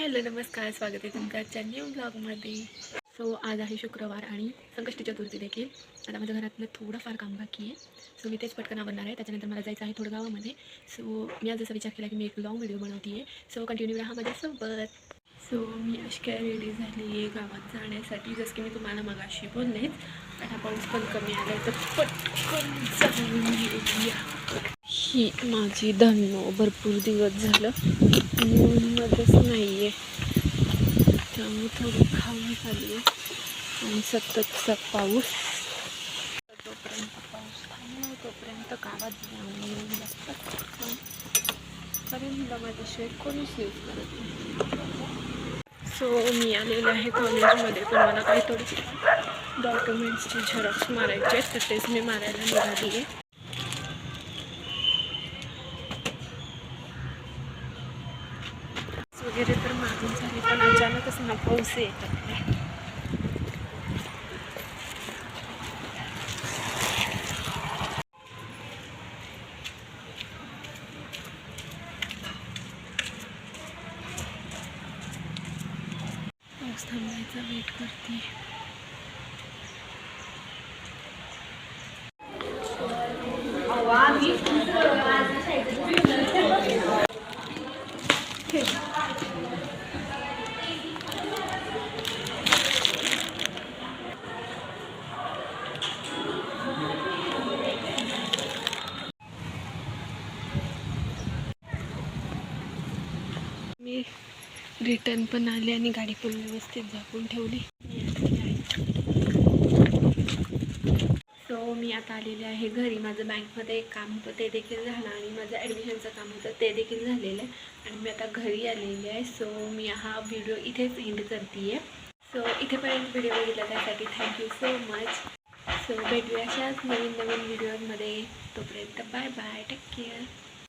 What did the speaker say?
Hello नमस्कार, स्वागत आहे तुमच्या आजच्या न्यू ब्लॉगमध्ये. सो आज आहे शुक्रवार आणि संकष्टी चतुर्थी देखील. आता माझ्या घरातलं थोडंफार काम बाकी आहे. सो मी तेच पटकन आवडणार आहे. त्याच्यानंतर मला जायचं आहे थोडं गावामध्ये. सो मी आज असा विचार केला की मी एक लॉंग व्हिडिओ बनवते आहे. सो कंटिन्यू राहा माझ्यासोबत. सो मी अशी काय रेडी झाली आहे गावात जाण्यासाठी, जसं की मी तुम्हाला मगाशी बोललेच. आता पाऊस पण कमी आला आहे तर पटकन जाऊन येऊया. ही माझी धान्य भरपूर दिवस झालं मूडमध्येच नाही आहे, त्यामुळे थोडी खाऊन झाली आहे. आणि सततचा पाऊस, जोपर्यंत पाऊस थांबला तोपर्यंत गावात जाऊन लागतात, कारण माझ्याशिवाय कोणीच यूज करत नाही. सो मी आलेले आहे कॉलेजमध्ये, पण मला काही थोडी डॉक्युमेंट्सची झेरॉक्स मारायचे आहेत, तर तेच मी मारायला निघाली आहे. वगैरे तर मागून झाली, पण अचानकच ना पाऊस येतात. पाऊस थांबायचा वेट करते. मी रिटर्न पण आले आणि गाडी पण व्यवस्थित झाकून ठेवली. सो मी आता आलेले आहे घरी. माझं बँकमध्ये एक काम होतं ते देखील झालं आणि माझं ॲडमिशनचं काम होतं ते देखील झालेलं आहे आणि मी आता घरी आलेली आहे. सो मी हा व्हिडिओ इथेच एंड करते आहे. सो इथेपर्यंत व्हिडिओ बघितला त्यासाठी थँक्यू सो मच. सो भेटूया अशाच नवीन व्हिडिओमध्ये. तोपर्यंत बाय बाय, टेक केअर.